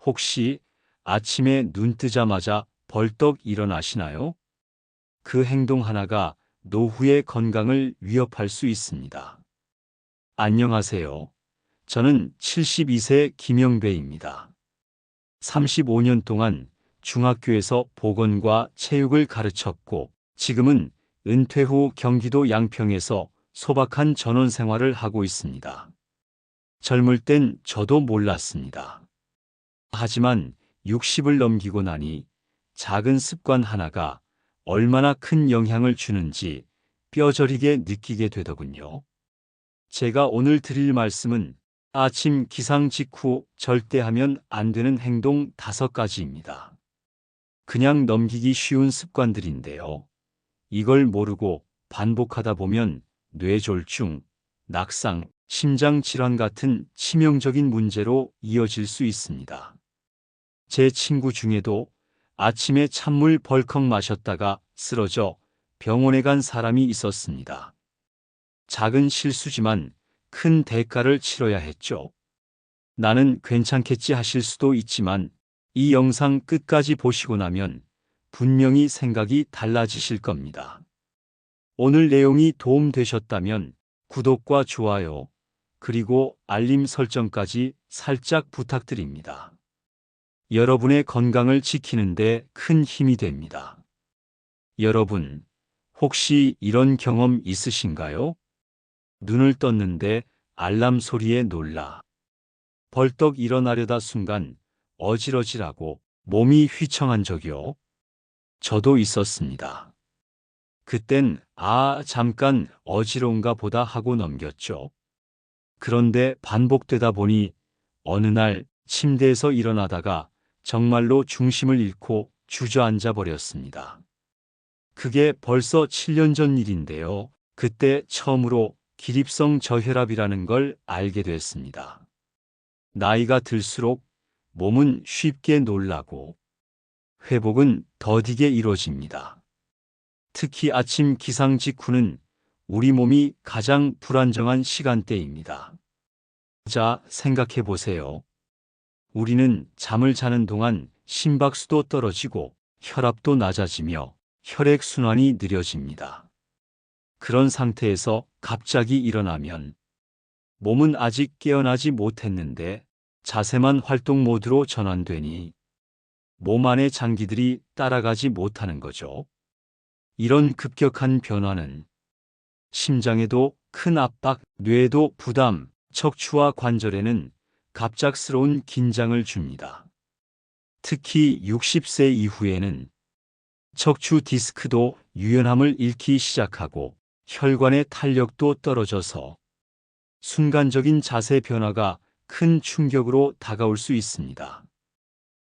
혹시 아침에 눈 뜨자마자 벌떡 일어나시나요? 그 행동 하나가 노후의 건강을 위협할 수 있습니다. 안녕하세요. 저는 72세 김영배입니다. 35년 동안 중학교에서 보건과 체육을 가르쳤고 지금은 은퇴 후 경기도 양평에서 소박한 전원 생활을 하고 있습니다. 젊을 땐 저도 몰랐습니다. 하지만 60을 넘기고 나니 작은 습관 하나가 얼마나 큰 영향을 주는지 뼈저리게 느끼게 되더군요. 제가 오늘 드릴 말씀은 아침 기상 직후 절대 하면 안 되는 행동 5가지입니다. 그냥 넘기기 쉬운 습관들인데요. 이걸 모르고 반복하다 보면 뇌졸중, 낙상, 심장질환 같은 치명적인 문제로 이어질 수 있습니다. 제 친구 중에도 아침에 찬물 벌컥 마셨다가 쓰러져 병원에 간 사람이 있었습니다. 작은 실수지만 큰 대가를 치러야 했죠. 나는 괜찮겠지 하실 수도 있지만 이 영상 끝까지 보시고 나면 분명히 생각이 달라지실 겁니다. 오늘 내용이 도움되셨다면 구독과 좋아요, 그리고 알림 설정까지 살짝 부탁드립니다. 여러분의 건강을 지키는데 큰 힘이 됩니다. 여러분, 혹시 이런 경험 있으신가요? 눈을 떴는데 알람 소리에 놀라 벌떡 일어나려다 순간 어질어질하고 몸이 휘청한 적이요. 저도 있었습니다. 그땐 잠깐 어지러운가 보다 하고 넘겼죠. 그런데 반복되다 보니 어느 날 침대에서 일어나다가 정말로 중심을 잃고 주저앉아 버렸습니다. 그게 벌써 7년 전 일인데요. 그때 처음으로 기립성 저혈압이라는 걸 알게 됐습니다. 나이가 들수록 몸은 쉽게 놀라고 회복은 더디게 이루어집니다. 특히 아침 기상 직후는 우리 몸이 가장 불안정한 시간대입니다. 자, 생각해 보세요. 우리는 잠을 자는 동안 심박수도 떨어지고 혈압도 낮아지며 혈액순환이 느려집니다. 그런 상태에서 갑자기 일어나면 몸은 아직 깨어나지 못했는데 자세만 활동 모드로 전환되니 몸 안의 장기들이 따라가지 못하는 거죠. 이런 급격한 변화는 심장에도 큰 압박, 뇌에도 부담, 척추와 관절에는 갑작스러운 긴장을 줍니다. 특히 60세 이후에는 척추 디스크도 유연함을 잃기 시작하고 혈관의 탄력도 떨어져서 순간적인 자세 변화가 큰 충격으로 다가올 수 있습니다.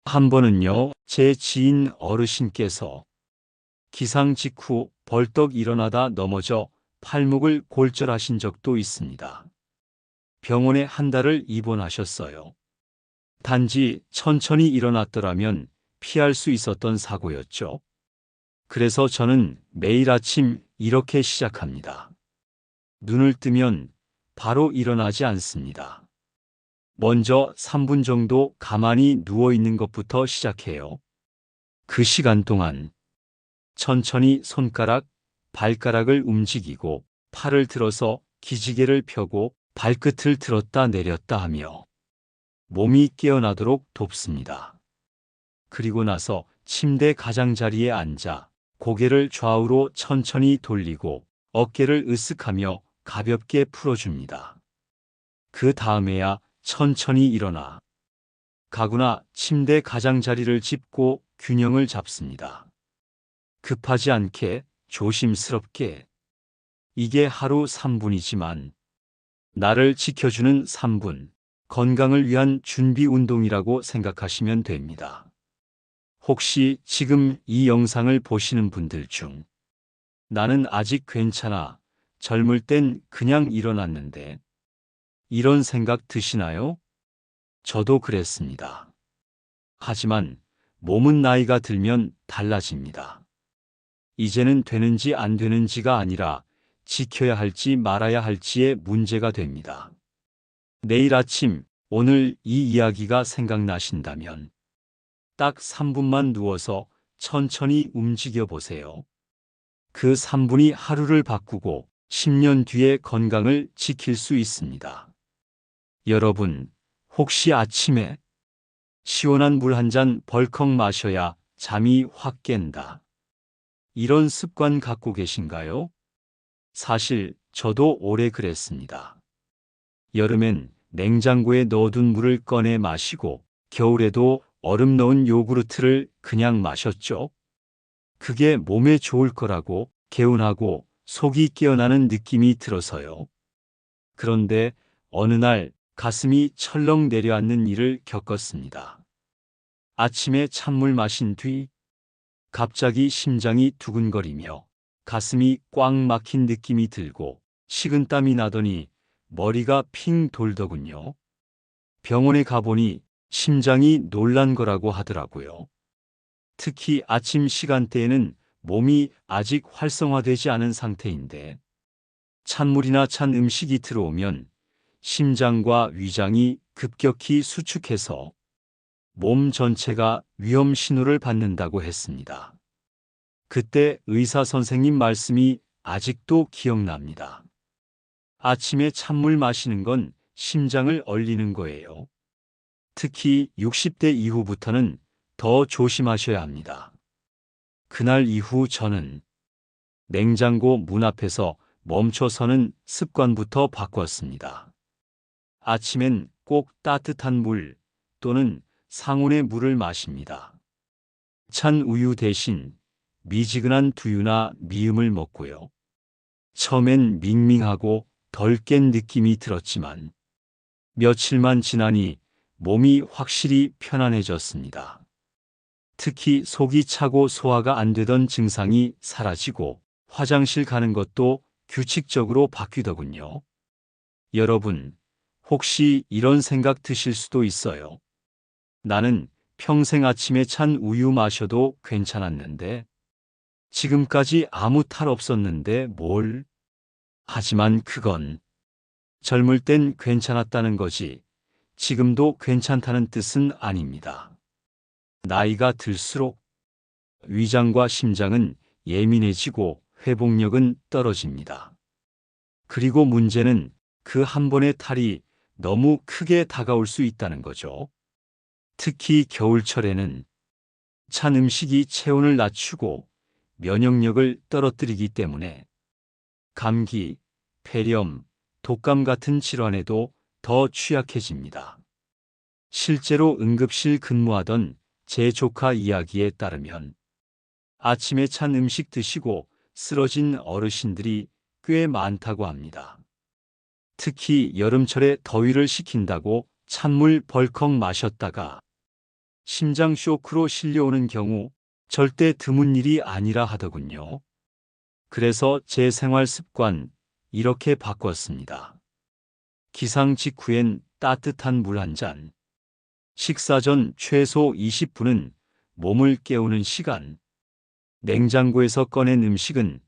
한 번은요, 제 지인 어르신께서 기상 직후 벌떡 일어나다 넘어져 팔목을 골절하신 적도 있습니다. 병원에 한 달을 입원하셨어요. 단지 천천히 일어났더라면 피할 수 있었던 사고였죠. 그래서 저는 매일 아침 이렇게 시작합니다. 눈을 뜨면 바로 일어나지 않습니다. 먼저 3분 정도 가만히 누워 있는 것부터 시작해요. 그 시간 동안 천천히 손가락, 발가락을 움직이고 팔을 들어서 기지개를 펴고 발끝을 들었다 내렸다 하며 몸이 깨어나도록 돕습니다. 그리고 나서 침대 가장자리에 앉아 고개를 좌우로 천천히 돌리고 어깨를 으쓱하며 가볍게 풀어줍니다. 그 다음에야 천천히 일어나 가구나 침대 가장자리를 짚고 균형을 잡습니다. 급하지 않게 조심스럽게. 이게 하루 3분이지만 나를 지켜주는 3분, 건강을 위한 준비 운동이라고 생각하시면 됩니다. 혹시 지금 이 영상을 보시는 분들 중 나는 아직 괜찮아, 젊을 땐 그냥 일어났는데 이런 생각 드시나요? 저도 그랬습니다. 하지만 몸은 나이가 들면 달라집니다. 이제는 되는지 안 되는지가 아니라 지켜야 할지 말아야 할지의 문제가 됩니다. 내일 아침 오늘 이 이야기가 생각나신다면 딱 3분만 누워서 천천히 움직여 보세요. 그 3분이 하루를 바꾸고 10년 뒤에 건강을 지킬 수 있습니다. 여러분, 혹시 아침에 시원한 물 한 잔 벌컥 마셔야 잠이 확 깬다, 이런 습관 갖고 계신가요? 사실 저도 오래 그랬습니다. 여름엔 냉장고에 넣어둔 물을 꺼내 마시고 겨울에도 얼음 넣은 요구르트를 그냥 마셨죠. 그게 몸에 좋을 거라고 개운하고 속이 깨어나는 느낌이 들어서요. 그런데 어느 날 가슴이 철렁 내려앉는 일을 겪었습니다. 아침에 찬물 마신 뒤 갑자기 심장이 두근거리며 가슴이 꽉 막힌 느낌이 들고 식은땀이 나더니 머리가 핑 돌더군요. 병원에 가보니 심장이 놀란 거라고 하더라고요. 특히 아침 시간대에는 몸이 아직 활성화되지 않은 상태인데 찬물이나 찬 음식이 들어오면 심장과 위장이 급격히 수축해서 몸 전체가 위험 신호를 받는다고 했습니다. 그때 의사 선생님 말씀이 아직도 기억납니다. 아침에 찬물 마시는 건 심장을 얼리는 거예요. 특히 60대 이후부터는 더 조심하셔야 합니다. 그날 이후 저는 냉장고 문 앞에서 멈춰서는 습관부터 바꿨습니다. 아침엔 꼭 따뜻한 물 또는 상온의 물을 마십니다. 찬 우유 대신 미지근한 두유나 미음을 먹고요. 처음엔 밍밍하고 덜 깬 느낌이 들었지만 며칠만 지나니 몸이 확실히 편안해졌습니다. 특히 속이 차고 소화가 안 되던 증상이 사라지고 화장실 가는 것도 규칙적으로 바뀌더군요. 여러분, 혹시 이런 생각 드실 수도 있어요. 나는 평생 아침에 찬 우유 마셔도 괜찮았는데, 지금까지 아무 탈 없었는데 뭘? 하지만 그건 젊을 땐 괜찮았다는 거지, 지금도 괜찮다는 뜻은 아닙니다. 나이가 들수록 위장과 심장은 예민해지고 회복력은 떨어집니다. 그리고 문제는 그 한 번의 탈이 너무 크게 다가올 수 있다는 거죠. 특히 겨울철에는 찬 음식이 체온을 낮추고 면역력을 떨어뜨리기 때문에 감기, 폐렴, 독감 같은 질환에도 더 취약해집니다. 실제로 응급실 근무하던 제 조카 이야기에 따르면 아침에 찬 음식 드시고 쓰러진 어르신들이 꽤 많다고 합니다. 특히 여름철에 더위를 식힌다고 찬물 벌컥 마셨다가 심장 쇼크로 실려오는 경우 절대 드문 일이 아니라 하더군요. 그래서 제 생활 습관 이렇게 바꿨습니다. 기상 직후엔 따뜻한 물 한 잔, 식사 전 최소 20분은 몸을 깨우는 시간, 냉장고에서 꺼낸 음식은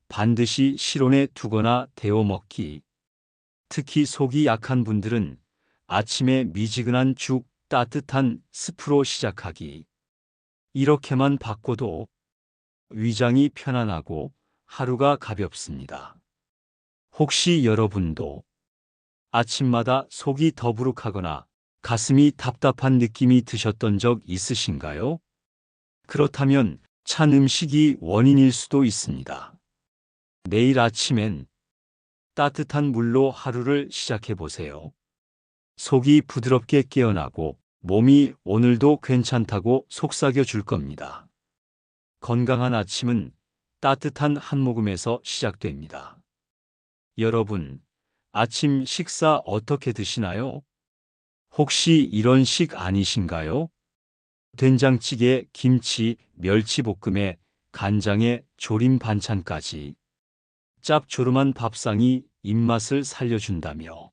반드시 실온에 두거나 데워 먹기, 특히 속이 약한 분들은 아침에 미지근한 죽, 따뜻한 스프로 시작하기. 이렇게만 바꿔도 위장이 편안하고 하루가 가볍습니다. 혹시 여러분도 아침마다 속이 더부룩하거나 가슴이 답답한 느낌이 드셨던 적 있으신가요? 그렇다면 찬 음식이 원인일 수도 있습니다. 내일 아침엔 따뜻한 물로 하루를 시작해 보세요. 속이 부드럽게 깨어나고 몸이 오늘도 괜찮다고 속삭여 줄 겁니다. 건강한 아침은 따뜻한 한 모금에서 시작됩니다. 여러분, 아침 식사 어떻게 드시나요? 혹시 이런 식 아니신가요? 된장찌개, 김치, 멸치볶음에 간장에 조림 반찬까지 짭조름한 밥상이 입맛을 살려준다며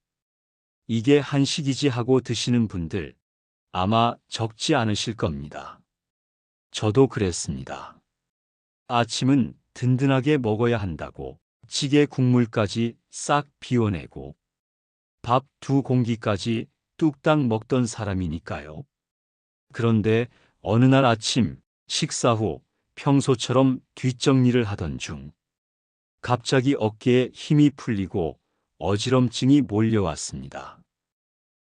이게 한식이지 하고 드시는 분들 아마 적지 않으실 겁니다. 저도 그랬습니다. 아침은 든든하게 먹어야 한다고 찌개 국물까지 싹 비워내고 밥 2공기까지 뚝딱 먹던 사람이니까요. 그런데 어느 날 아침 식사 후 평소처럼 뒷정리를 하던 중 갑자기 어깨에 힘이 풀리고 어지럼증이 몰려왔습니다.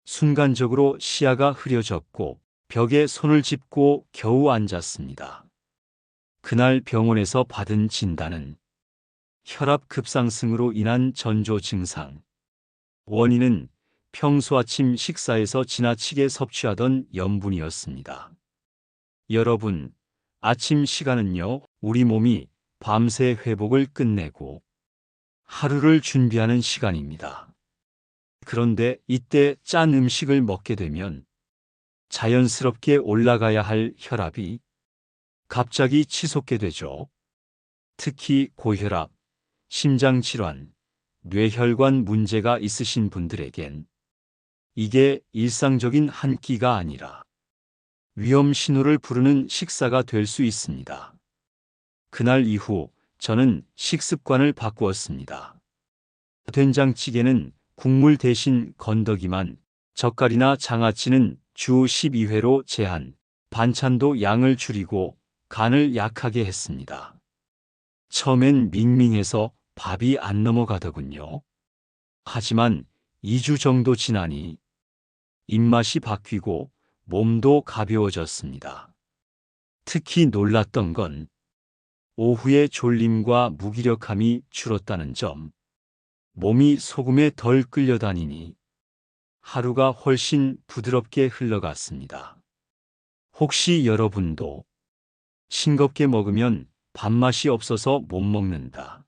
순간적으로 시야가 흐려졌고 벽에 손을 짚고 겨우 앉았습니다. 그날 병원에서 받은 진단은 혈압 급상승으로 인한 전조 증상. 원인은 평소 아침 식사에서 지나치게 섭취하던 염분이었습니다. 여러분, 아침 시간은요, 우리 몸이 밤새 회복을 끝내고 하루를 준비하는 시간입니다. 그런데 이때 짠 음식을 먹게 되면 자연스럽게 올라가야 할 혈압이 갑자기 치솟게 되죠. 특히 고혈압, 심장질환, 뇌혈관 문제가 있으신 분들에겐 이게 일상적인 한 끼가 아니라 위험 신호를 부르는 식사가 될 수 있습니다. 그날 이후 저는 식습관을 바꾸었습니다. 된장찌개는 국물 대신 건더기만, 젓갈이나 장아찌는 주 12회로 제한, 반찬도 양을 줄이고 간을 약하게 했습니다. 처음엔 밍밍해서 밥이 안 넘어가더군요. 하지만 2주 정도 지나니 입맛이 바뀌고 몸도 가벼워졌습니다. 특히 놀랐던 건 오후에 졸림과 무기력함이 줄었다는 점. 몸이 소금에 덜 끌려다니니 하루가 훨씬 부드럽게 흘러갔습니다. 혹시 여러분도 싱겁게 먹으면 밥맛이 없어서 못 먹는다,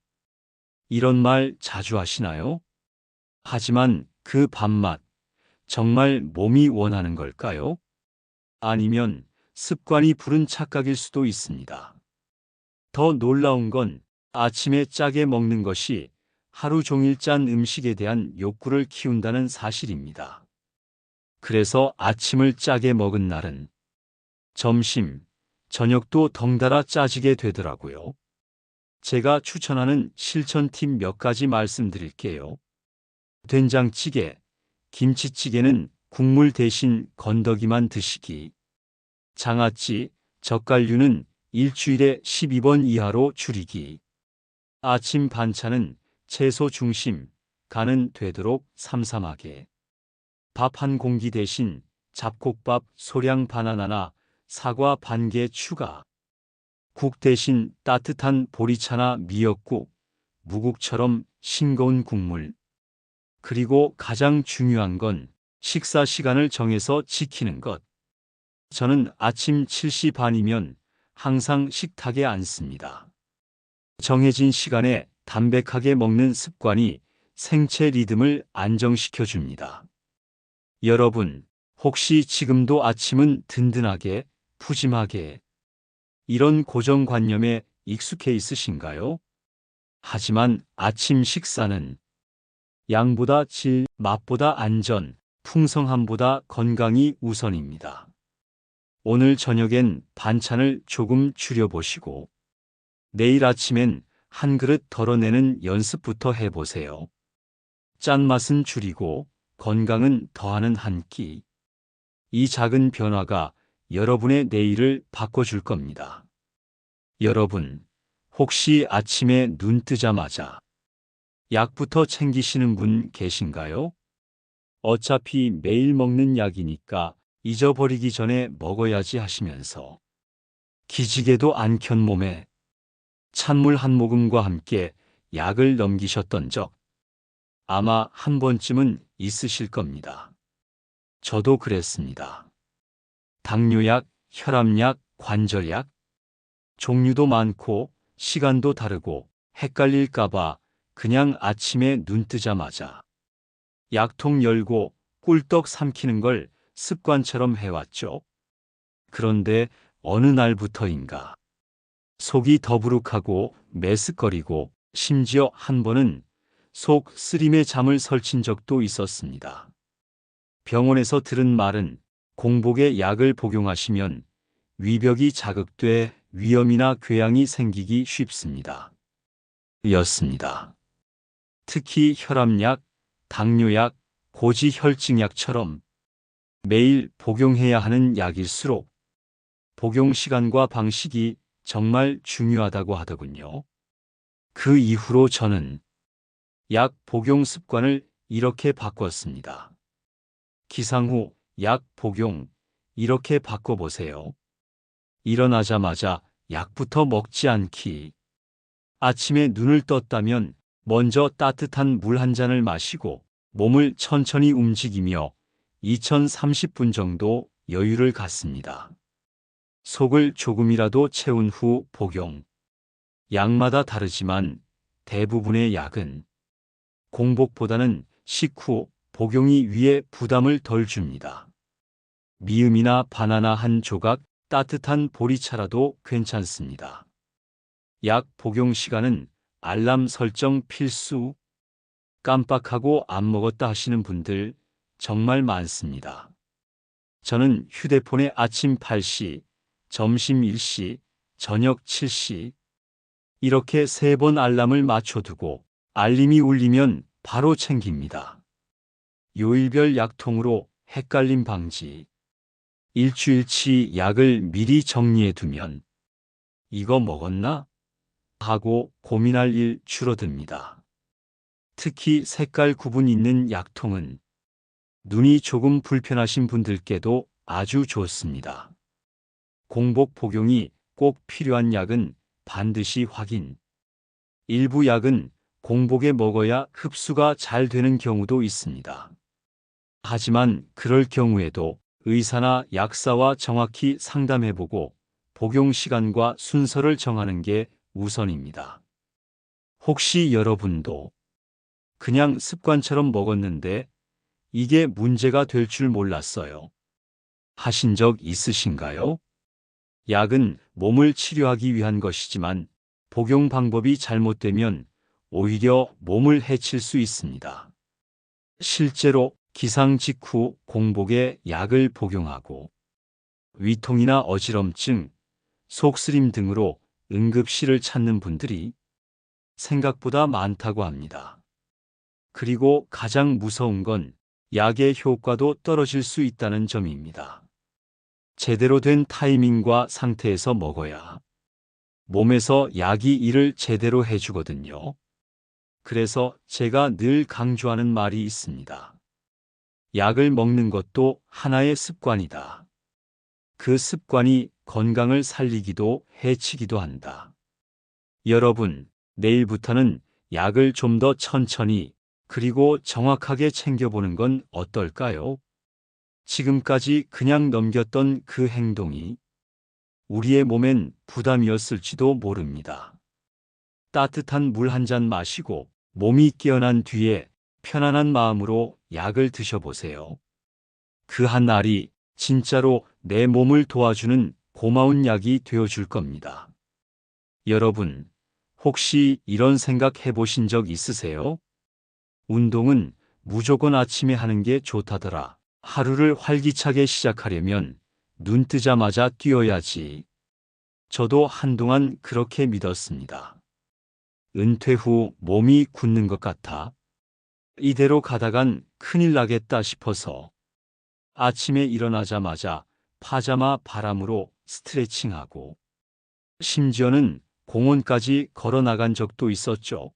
이런 말 자주 하시나요? 하지만 그 밥맛, 정말 몸이 원하는 걸까요? 아니면 습관이 부른 착각일 수도 있습니다. 더 놀라운 건 아침에 짜게 먹는 것이 하루 종일 짠 음식에 대한 욕구를 키운다는 사실입니다. 그래서 아침을 짜게 먹은 날은 점심, 저녁도 덩달아 짜지게 되더라고요. 제가 추천하는 실천 팁 몇 가지 말씀드릴게요. 된장찌개, 김치찌개는 국물 대신 건더기만 드시기. 장아찌, 젓갈류는 일주일에 12번 이하로 줄이기. 아침 반찬은 채소 중심, 간은 되도록 삼삼하게. 밥 한 공기 대신 잡곡밥 소량 바나나나 사과 반 개 추가. 국 대신 따뜻한 보리차나 미역국, 무국처럼 싱거운 국물. 그리고 가장 중요한 건 식사 시간을 정해서 지키는 것. 저는 아침 7시 반이면 항상 식탁에 앉습니다. 정해진 시간에 담백하게 먹는 습관이 생체 리듬을 안정시켜 줍니다. 여러분, 혹시 지금도 아침은 든든하게, 푸짐하게, 이런 고정관념에 익숙해 있으신가요? 하지만 아침 식사는 양보다 질, 맛보다 안전, 풍성함보다 건강이 우선입니다. 오늘 저녁엔 반찬을 조금 줄여보시고 내일 아침엔 한 그릇 덜어내는 연습부터 해보세요. 짠맛은 줄이고 건강은 더하는 한 끼. 이 작은 변화가 여러분의 내일을 바꿔줄 겁니다. 여러분, 혹시 아침에 눈 뜨자마자 약부터 챙기시는 분 계신가요? 어차피 매일 먹는 약이니까 잊어버리기 전에 먹어야지 하시면서 기지개도 안 켠 몸에 찬물 한 모금과 함께 약을 넘기셨던 적 아마 한 번쯤은 있으실 겁니다. 저도 그랬습니다. 당뇨약, 혈압약, 관절약, 종류도 많고 시간도 다르고 헷갈릴까봐 그냥 아침에 눈 뜨자마자 약통 열고 꿀떡 삼키는 걸 습관처럼 해왔죠. 그런데 어느 날부터인가 속이 더부룩하고 메스꺼리고 심지어 한 번은 속 쓰림에 잠을 설친 적도 있었습니다. 병원에서 들은 말은 공복에 약을 복용하시면 위벽이 자극돼 위염이나 궤양이 생기기 쉽습니다. 였습니다. 특히 혈압약, 당뇨약, 고지혈증약처럼 매일 복용해야 하는 약일수록 복용 시간과 방식이 정말 중요하다고 하더군요. 그 이후로 저는 약 복용 습관을 이렇게 바꿨습니다. 기상 후 약 복용 이렇게 바꿔보세요. 일어나자마자 약부터 먹지 않기. 아침에 눈을 떴다면 먼저 따뜻한 물 한 잔을 마시고 몸을 천천히 움직이며 2030분 정도 여유를 갖습니다. 속을 조금이라도 채운 후 복용. 약마다 다르지만 대부분의 약은 공복보다는 식후 복용이 위에 부담을 덜 줍니다. 미음이나 바나나 한 조각, 따뜻한 보리차라도 괜찮습니다. 약 복용 시간은 알람 설정 필수. 깜빡하고 안 먹었다 하시는 분들 정말 많습니다. 저는 휴대폰에 아침 8시, 점심 1시, 저녁 7시 이렇게 3번 알람을 맞춰두고 알림이 울리면 바로 챙깁니다. 요일별 약통으로 헷갈림 방지. 일주일치 약을 미리 정리해두면 이거 먹었나? 하고 고민할 일 줄어듭니다. 특히 색깔 구분 있는 약통은 눈이 조금 불편하신 분들께도 아주 좋습니다. 공복 복용이 꼭 필요한 약은 반드시 확인. 일부 약은 공복에 먹어야 흡수가 잘 되는 경우도 있습니다. 하지만 그럴 경우에도 의사나 약사와 정확히 상담해보고 복용 시간과 순서를 정하는 게 우선입니다. 혹시 여러분도 그냥 습관처럼 먹었는데 이게 문제가 될 줄 몰랐어요 하신 적 있으신가요? 약은 몸을 치료하기 위한 것이지만 복용 방법이 잘못되면 오히려 몸을 해칠 수 있습니다. 실제로 기상 직후 공복에 약을 복용하고 위통이나 어지럼증, 속쓰림 등으로 응급실을 찾는 분들이 생각보다 많다고 합니다. 그리고 가장 무서운 건 약의 효과도 떨어질 수 있다는 점입니다. 제대로 된 타이밍과 상태에서 먹어야 몸에서 약이 일을 제대로 해주거든요. 그래서 제가 늘 강조하는 말이 있습니다. 약을 먹는 것도 하나의 습관이다. 그 습관이 건강을 살리기도 해치기도 한다. 여러분, 내일부터는 약을 좀 더 천천히 그리고 정확하게 챙겨보는 건 어떨까요? 지금까지 그냥 넘겼던 그 행동이 우리의 몸엔 부담이었을지도 모릅니다. 따뜻한 물 한 잔 마시고 몸이 깨어난 뒤에 편안한 마음으로 약을 드셔보세요. 그 한 알이 진짜로 내 몸을 도와주는 고마운 약이 되어줄 겁니다. 여러분, 혹시 이런 생각 해보신 적 있으세요? 운동은 무조건 아침에 하는 게 좋다더라. 하루를 활기차게 시작하려면 눈 뜨자마자 뛰어야지. 저도 한동안 그렇게 믿었습니다. 은퇴 후 몸이 굳는 것 같아 이대로 가다간 큰일 나겠다 싶어서 아침에 일어나자마자 파자마 바람으로 스트레칭하고 심지어는 공원까지 걸어 나간 적도 있었죠.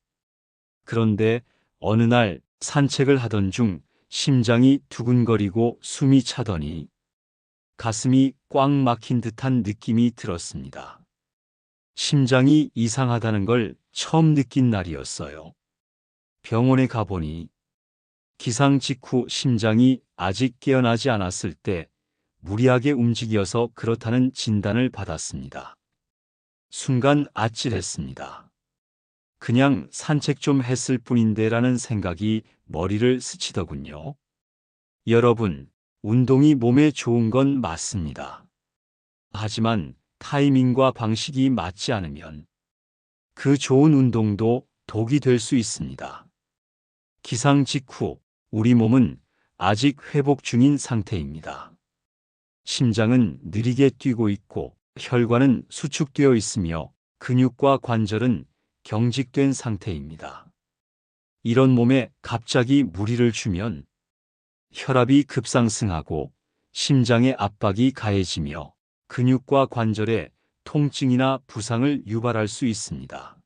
그런데 어느 날 산책을 하던 중 심장이 두근거리고 숨이 차더니 가슴이 꽉 막힌 듯한 느낌이 들었습니다. 심장이 이상하다는 걸 처음 느낀 날이었어요. 병원에 가보니 기상 직후 심장이 아직 깨어나지 않았을 때 무리하게 움직여서 그렇다는 진단을 받았습니다. 순간 아찔했습니다. 그냥 산책 좀 했을 뿐인데 라는 생각이 머리를 스치더군요. 여러분, 운동이 몸에 좋은 건 맞습니다. 하지만 타이밍과 방식이 맞지 않으면 그 좋은 운동도 독이 될 수 있습니다. 기상 직후 우리 몸은 아직 회복 중인 상태입니다. 심장은 느리게 뛰고 있고 혈관은 수축되어 있으며 근육과 관절은 경직된 상태입니다. 이런 몸에 갑자기 무리를 주면 혈압이 급상승하고 심장의 압박이 가해지며 근육과 관절에 통증이나 부상을 유발할 수 있습니다.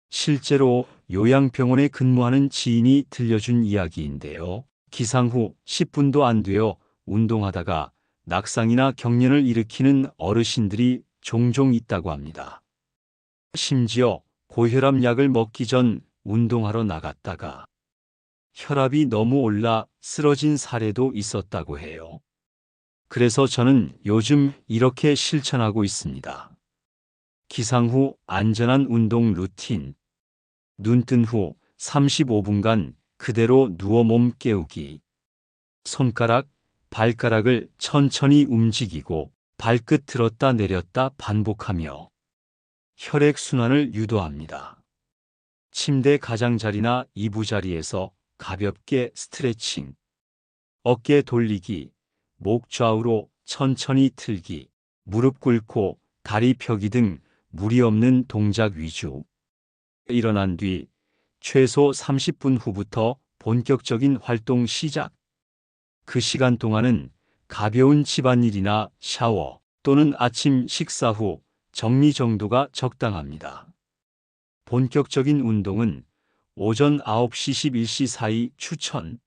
실제로 요양병원에 근무하는 지인이 들려준 이야기인데요. 기상 후 10분도 안 되어 운동하다가 낙상이나 경련을 일으키는 어르신들이 종종 있다고 합니다. 심지어 고혈압 약을 먹기 전 운동하러 나갔다가 혈압이 너무 올라 쓰러진 사례도 있었다고 해요. 그래서 저는 요즘 이렇게 실천하고 있습니다. 기상 후 안전한 운동 루틴. 눈 뜬 후 35분간 그대로 누워 몸 깨우기. 손가락, 발가락을 천천히 움직이고 발끝 들었다 내렸다 반복하며 혈액순환을 유도합니다. 침대 가장자리나 이부자리에서 가볍게 스트레칭. 어깨 돌리기, 목 좌우로 천천히 틀기, 무릎 꿇고 다리 펴기 등 무리 없는 동작 위주. 일어난 뒤 최소 30분 후부터 본격적인 활동 시작. 그 시간 동안은 가벼운 집안일이나 샤워 또는 아침 식사 후 정리 정도가 적당합니다. 본격적인 운동은 오전 9시 11시 사이 추천.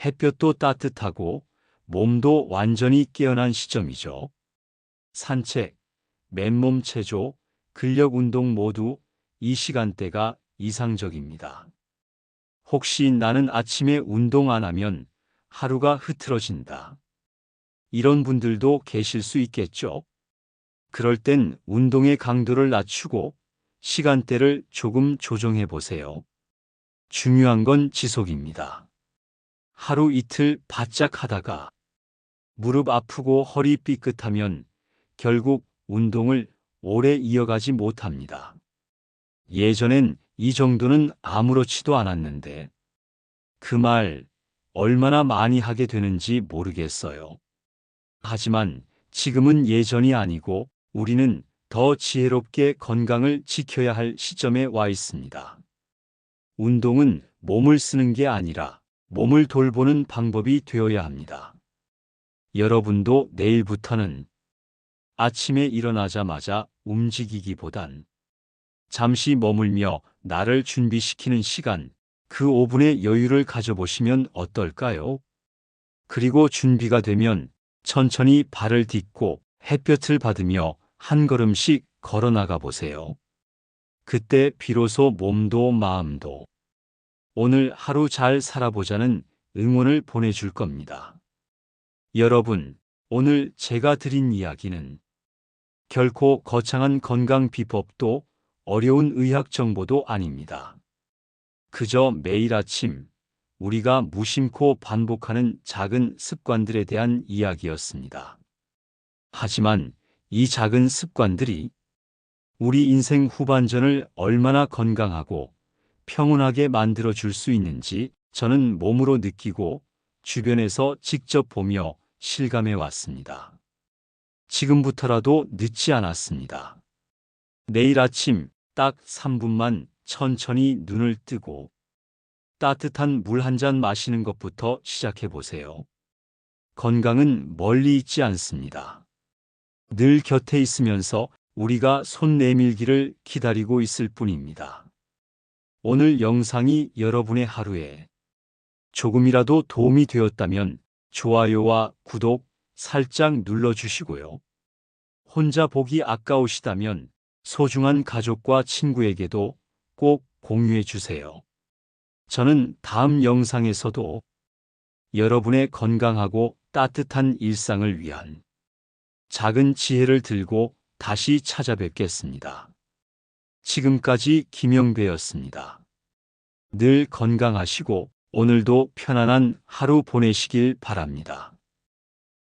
햇볕도 따뜻하고 몸도 완전히 깨어난 시점이죠. 산책, 맨몸 체조, 근력 운동 모두 이 시간대가 이상적입니다. 혹시 나는 아침에 운동 안 하면 하루가 흐트러진다. 이런 분들도 계실 수 있겠죠? 그럴 땐 운동의 강도를 낮추고 시간대를 조금 조정해 보세요. 중요한 건 지속입니다. 하루 이틀 바짝 하다가 무릎 아프고 허리 삐끗하면 결국 운동을 오래 이어가지 못합니다. 예전엔 이 정도는 아무렇지도 않았는데 그 말 얼마나 많이 하게 되는지 모르겠어요. 하지만 지금은 예전이 아니고 우리는 더 지혜롭게 건강을 지켜야 할 시점에 와 있습니다. 운동은 몸을 쓰는 게 아니라 몸을 돌보는 방법이 되어야 합니다. 여러분도 내일부터는 아침에 일어나자마자 움직이기보단 잠시 머물며 나를 준비시키는 시간, 그 5분의 여유를 가져보시면 어떨까요? 그리고 준비가 되면 천천히 발을 딛고 햇볕을 받으며 한 걸음씩 걸어 나가 보세요. 그때 비로소 몸도 마음도 오늘 하루 잘 살아보자는 응원을 보내줄 겁니다. 여러분, 오늘 제가 드린 이야기는 결코 거창한 건강 비법도 어려운 의학 정보도 아닙니다. 그저 매일 아침 우리가 무심코 반복하는 작은 습관들에 대한 이야기였습니다. 하지만 이 작은 습관들이 우리 인생 후반전을 얼마나 건강하고 평온하게 만들어 줄 수 있는지 저는 몸으로 느끼고 주변에서 직접 보며 실감해 왔습니다. 지금부터라도 늦지 않았습니다. 내일 아침 딱 3분만 천천히 눈을 뜨고 따뜻한 물 한 잔 마시는 것부터 시작해 보세요. 건강은 멀리 있지 않습니다. 늘 곁에 있으면서 우리가 손 내밀기를 기다리고 있을 뿐입니다. 오늘 영상이 여러분의 하루에 조금이라도 도움이 되었다면 좋아요와 구독 살짝 눌러주시고요. 혼자 보기 아까우시다면 소중한 가족과 친구에게도 꼭 공유해 주세요. 저는 다음 영상에서도 여러분의 건강하고 따뜻한 일상을 위한 작은 지혜를 들고 다시 찾아뵙겠습니다. 지금까지 김영배였습니다. 늘 건강하시고 오늘도 편안한 하루 보내시길 바랍니다.